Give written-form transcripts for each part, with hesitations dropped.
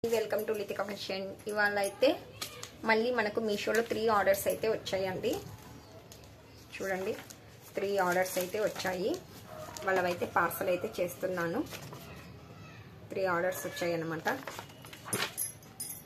Welcome to Litika fashion. ఇవాళ అయితే మళ్ళీ మనకు మీషోలో 3 ఆర్డర్స్ అయితే వచ్చాయండి. చూడండి, 3 ఆర్డర్స్ అయితే వచ్చాయి. వాళ్ళవైతే పార్సల్ అయితే చేస్తున్నాను. 3 ఆర్డర్స్ వచ్చాయి అన్నమాట.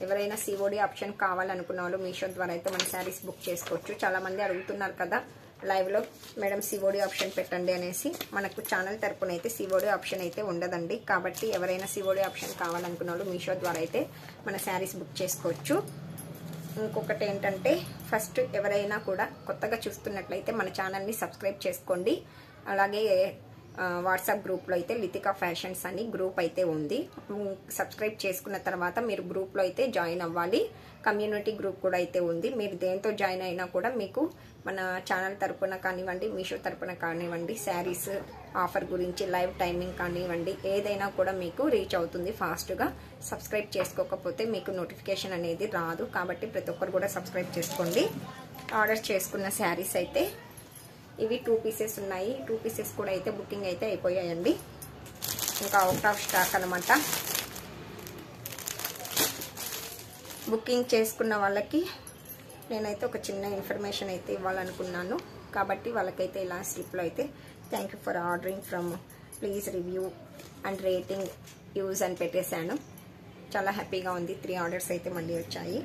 ఎవరైనా సిఓడి ఆప్షన్ కావాలనుకున్న వాళ్ళు మీషో ద్వారా అయితే మన శారీస్ బుక్ చేసుకోవచ్చు. చాలా మంది అడుగుతున్నారు కదా లైవ్ లో, మేడం సిఓడి ఆప్షన్ పెట్టండి అనేసి. మనకు ఛానల్ తరపున అయితే సిఓడి ఆప్షన్ అయితే ఉండదండి. కాబట్టి ఎవరైనా సిఓడి ఆప్షన్ కావాలనుకున్న వాళ్ళు మీషో ద్వారా అయితే మన శారీస్ బుక్ చేసుకోవచ్చు. ఇంకొకటి ఏంటంటే, ఫస్ట్ ఎవరైనా కూడా కొత్తగా చూస్తున్నట్లయితే మన ఛానల్ని సబ్స్క్రైబ్ చేసుకోండి. అలాగే వాట్సాప్ గ్రూప్లో అయితే లితికా ఫ్యాషన్స్ అని గ్రూప్ అయితే ఉంది. సబ్స్క్రైబ్ చేసుకున్న తర్వాత మీరు గ్రూప్లో అయితే జాయిన్ అవ్వాలి. కమ్యూనిటీ గ్రూప్ కూడా అయితే ఉంది. మీరు దేంతో జాయిన్ అయినా కూడా మీకు మన ఛానల్ తరపున కానివ్వండి, మీషో తరపున కానివ్వండి, శారీస్ ఆఫర్ గురించి లైవ్ టైమింగ్ కానివ్వండి, ఏదైనా కూడా మీకు రీచ్ అవుతుంది ఫాస్ట్గా. సబ్స్క్రైబ్ చేసుకోకపోతే మీకు నోటిఫికేషన్ అనేది రాదు. కాబట్టి ప్రతి ఒక్కరు కూడా సబ్స్క్రైబ్ చేసుకోండి. ఆర్డర్ చేసుకున్న శారీస్ అయితే ఇవి 2 పీసెస్ ఉన్నాయి. 2 పీసెస్ కూడా అయితే బుకింగ్ అయితే అయిపోయాయండి. ఇంకా అవుట్ ఆఫ్ స్టాక్ అనమాట. బుకింగ్ చేసుకున్న వాళ్ళకి నేనైతే ఒక చిన్న ఇన్ఫర్మేషన్ అయితే ఇవ్వాలనుకున్నాను. కాబట్టి వాళ్ళకైతే ఇలా స్లిప్లో అయితే thank you for ordering from please review and rating use అని పెట్టేశాను. చాలా హ్యాపీగా ఉంది. 3 ఆర్డర్స్ అయితే మళ్ళీ వచ్చాయి.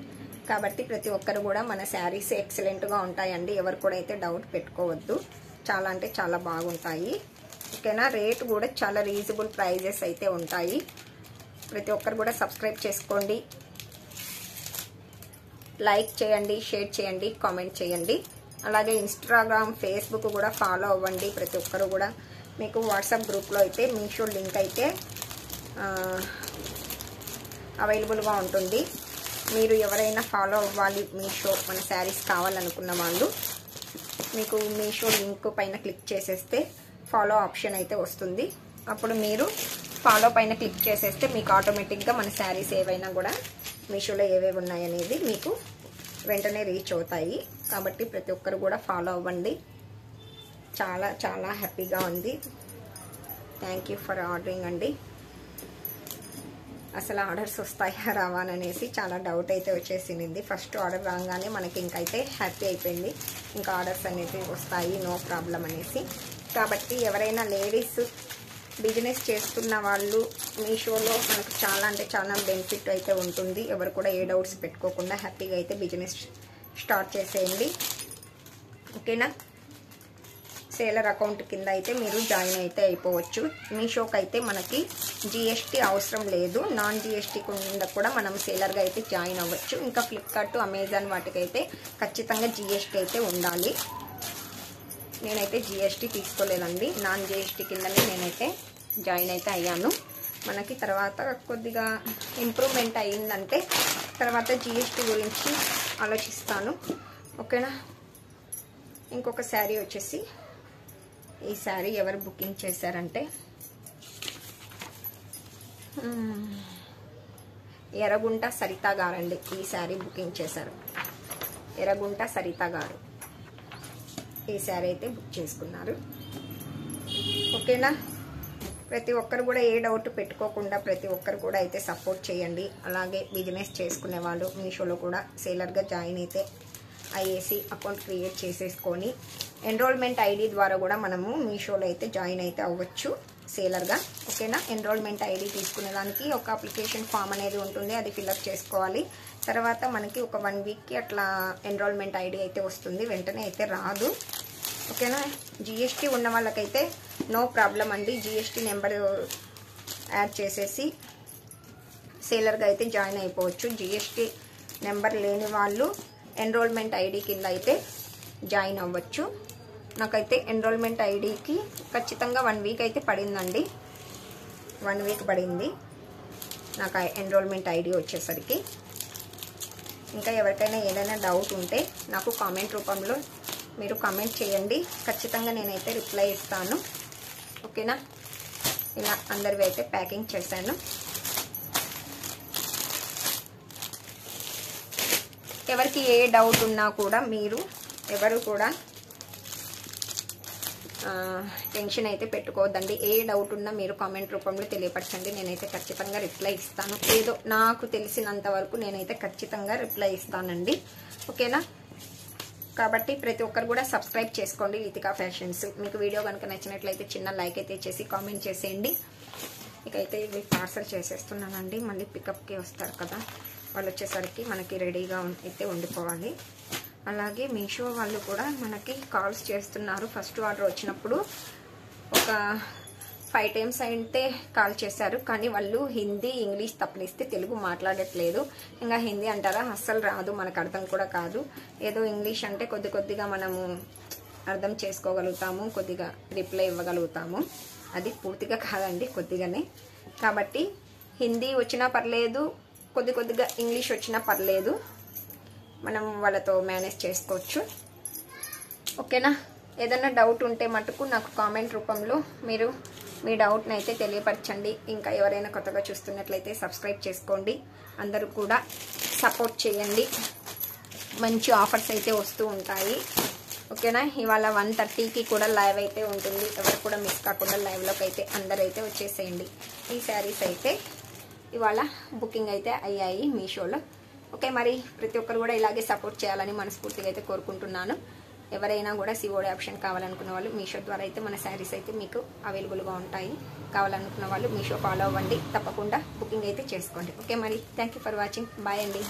కాబట్టి ప్రతి ఒక్కరు కూడా మన శారీస్ ఎక్సలెంట్గా ఉంటాయండి. ఎవరు కూడా అయితే డౌట్ పెట్టుకోవద్దు. చాలా అంటే చాలా బాగుంటాయి. ఓకేనా. రేట్ కూడా చాలా రీజనబుల్ ప్రైజెస్ అయితే ఉంటాయి. ప్రతి ఒక్కరు కూడా సబ్స్క్రైబ్ చేసుకోండి, లైక్ చేయండి, షేర్ చేయండి, కామెంట్ చేయండి. అలాగే ఇన్స్టాగ్రామ్, ఫేస్బుక్ కూడా ఫాలో అవ్వండి ప్రతి ఒక్కరు కూడా. మీకు వాట్సాప్ గ్రూప్లో అయితే మీషో లింక్ అయితే అవైలబుల్గా ఉంటుంది. మీరు ఎవరైనా ఫాలో అవ్వాలి మీషో మన శారీస్ కావాలనుకున్న వాళ్ళు, మీకు మీషో లింక్ పైన క్లిక్ చేసేస్తే ఫాలో ఆప్షన్ అయితే వస్తుంది. అప్పుడు మీరు ఫాలో పైన క్లిక్ చేసేస్తే మీకు ఆటోమేటిక్గా మన శారీస్ ఏవైనా కూడా మీషోలో ఏవేవి ఉన్నాయనేది మీకు వెంటనే రీచ్ అవుతాయి. కాబట్టి ప్రతి ఒక్కరు కూడా ఫాలో అవ్వండి. చాలా చాలా హ్యాపీగా ఉంది. థ్యాంక్ యూ ఫర్ ఆర్డరింగ్ అండి. అసలు ఆర్డర్స్ వస్తాయా రావా అనేసి చాలా డౌట్ అయితే వచ్చేసింది. ఫస్ట్ ఆర్డర్ రాగానే మనకి ఇంకైతే హ్యాపీ అయిపోయింది. ఇంకా ఆర్డర్స్ అనేది వస్తాయి, నో ప్రాబ్లం అనేసి. కాబట్టి ఎవరైనా లేడీస్ బిజినెస్ చేస్తున్న వాళ్ళు మీషోలో మనకు చాలా అంటే చాలా బెనిఫిట్ అయితే ఉంటుంది. ఎవరు కూడా ఏ డౌట్స్ పెట్టుకోకుండా హ్యాపీగా అయితే బిజినెస్ స్టార్ట్ చేసేయండి. ఓకేనా. సేలర్ అకౌంట్ కింద అయితే మీరు జాయిన్ అయితే అయిపోవచ్చు. మీషోకి అయితే మనకి జిఎస్టీ అవసరం లేదు. నాన్ జిఎస్టీ కింద కూడా మనం సేలర్గా అయితే జాయిన్ అవ్వచ్చు. ఇంకా ఫ్లిప్కార్ట్, అమెజాన్ వాటికైతే ఖచ్చితంగా జిఎస్టీ అయితే ఉండాలి. నేనైతే జిఎస్టీ తీసుకోలేదండి. నాన్ జిఎస్టీ కిందనే నేనైతే జాయిన్ అయితే అయ్యాను. మనకి తర్వాత కొద్దిగా ఇంప్రూవ్మెంట్ అయ్యిందంటే తర్వాత జిఎస్టీ గురించి ఆలోచిస్తాను. ఓకేనా. ఇంకొక శారీ వచ్చేసి, ఈ శారీ ఎవరు బుకింగ్ చేశారంటే ఎర్రగుంట సరిత గారండి. ఈ శారీ బుకింగ్ చేశారు. ఎర్రగుంట సరిత గారు ఈ శారీ అయితే బుక్ చేసుకున్నారు. ఓకేనా. ప్రతి ఒక్కరు కూడా ఏ డౌట్ పెట్టుకోకుండా ప్రతి ఒక్కరు కూడా అయితే సపోర్ట్ చేయండి. అలాగే బిజినెస్ చేసుకునే వాళ్ళు మీషోలో కూడా సేలర్గా జాయిన్ అయితే అయ్యేసి అకౌంట్ క్రియేట్ చేసేసుకొని ఎన్రోల్మెంట్ ఐడి ద్వారా కూడా మనము మీషోలో అయితే జాయిన్ అయితే అవ్వచ్చు సేలర్గా. ఓకేనా. ఎన్రోల్మెంట్ ఐడి తీసుకునే దానికి ఒక అప్లికేషన్ ఫామ్ అనేది ఉంటుంది. అది ఫిల్అప్ చేసుకోవాలి. తర్వాత మనకి ఒక 1 వీక్కి అట్లా ఎన్రోల్మెంట్ ఐడి అయితే వస్తుంది. వెంటనే అయితే రాదు. ఓకేనా. జిఎస్టీ ఉన్న వాళ్ళకైతే నో ప్రాబ్లం అండి. జిఎస్టీ నెంబర్ యాడ్ చేసేసి సేలర్గా అయితే జాయిన్ అయిపోవచ్చు. జిఎస్టీ నెంబర్ లేని వాళ్ళు ఎన్రోల్మెంట్ ఐడి కింద అయితే జాయిన్ అవ్వచ్చు. నాకైతే ఎన్రోల్మెంట్ ఐడికి ఖచ్చితంగా 1 వీక్ అయితే పడిందండి. 1 వీక్ పడింది నాకు ఎన్రోల్మెంట్ ఐడి వచ్చేసరికి. ఇంకా ఎవరికైనా ఏదైనా డౌట్ ఉంటే నాకు కామెంట్ రూపంలో మీరు కామెంట్ చేయండి. ఖచ్చితంగా నేనైతే రిప్లై ఇస్తాను. ఓకేనా. ఇలా అందరివి అయితే ప్యాకింగ్ చేశాను. ఎవరికి ఏ డౌట్ ఉన్నా కూడా మీరు ఎవరు కూడా టెన్షన్ అయితే పెట్టుకోవద్దండి. ఏ డౌట్ ఉన్నా మీరు కామెంట్ రూపంలో తెలియపరచండి. నేనైతే ఖచ్చితంగా రిప్లై ఇస్తాను. ఏదో నాకు తెలిసినంత వరకు నేనైతే ఖచ్చితంగా రిప్లై ఇస్తానండి. ఓకేనా? కాబట్టి ప్రతి ఒక్కరు కూడా సబ్స్క్రైబ్ చేసుకోండి లితికా ఫ్యాషన్స్. మీకు వీడియో కనుక నచ్చినట్లయితే చిన్న లైక్ అయితే చేసి కామెంట్ చేసేయండి. ఇకైతే ఇవి పార్సల్ చేసేస్తున్నానండి. మళ్ళీ పికప్కి వస్తారు కదా, వాళ్ళు వచ్చేసరికి మనకి రెడీగా అయితే ఉండిపోవాలి. అలాగే మీషో వాళ్ళు కూడా మనకి కాల్స్ చేస్తున్నారు. ఫస్ట్ ఆర్డర్ వచ్చినప్పుడు ఒక 5 times అయితే కాల్ చేశారు. కానీ వాళ్ళు హిందీ ఇంగ్లీష్ తప్పనిస్తే తెలుగు మాట్లాడట్లేదు. ఇంకా హిందీ అంటారా, అస్సలు రాదు, మనకు అర్థం కూడా కాదు. ఏదో ఇంగ్లీష్ అంటే కొద్దిగా మనము అర్థం చేసుకోగలుగుతాము, కొద్దిగా రిప్లై ఇవ్వగలుగుతాము. అది పూర్తిగా కాదండి, కొద్దిగానే. కాబట్టి హిందీ వచ్చినా పర్లేదు, కొద్దిగా ఇంగ్లీష్ వచ్చినా పర్లేదు, మనం వాళ్ళతో మేనేజ్ చేసుకోవచ్చు. ఓకేనా? ఏదైనా డౌట్ ఉంటే మటుకు నాకు కామెంట్ రూపంలో మీరు మీ డౌట్ని అయితే తెలియపరచండి. ఇంకా ఎవరైనా కొత్తగా చూస్తున్నట్లయితే సబ్స్క్రైబ్ చేసుకోండి. అందరూ కూడా సపోర్ట్ చేయండి. మంచి ఆఫర్స్ అయితే వస్తూ ఉంటాయి. ఓకేనా? ఇవాళ 1:30కి కూడా లైవ్ అయితే ఉంటుంది. ఎవరు కూడా మిస్ కాకుండా లైవ్లోకి అయితే అందరైతే వచ్చేసేయండి. ఈ శారీస్ అయితే ఇవాళ బుకింగ్ అయితే అయ్యాయి మీషోలో. ఓకే, మరి ప్రతి ఒక్కరు కూడా ఇలాగే సపోర్ట్ చేయాలని మనస్ఫూర్తిగా అయితే కోరుకుంటున్నాను. ఎవరైనా కూడా సిఓడి ఆప్షన్ కావాలనుకున్న వాళ్ళు మీషో ద్వారా అయితే మన శారీస్ అయితే మీకు అవైలబుల్గా ఉంటాయి. కావాలనుకున్న వాళ్ళు మీషో ఫాలో అవ్వండి, తప్పకుండా బుకింగ్ అయితే చేసుకోండి. ఓకే, మరి thank you for watching. Bye అండి.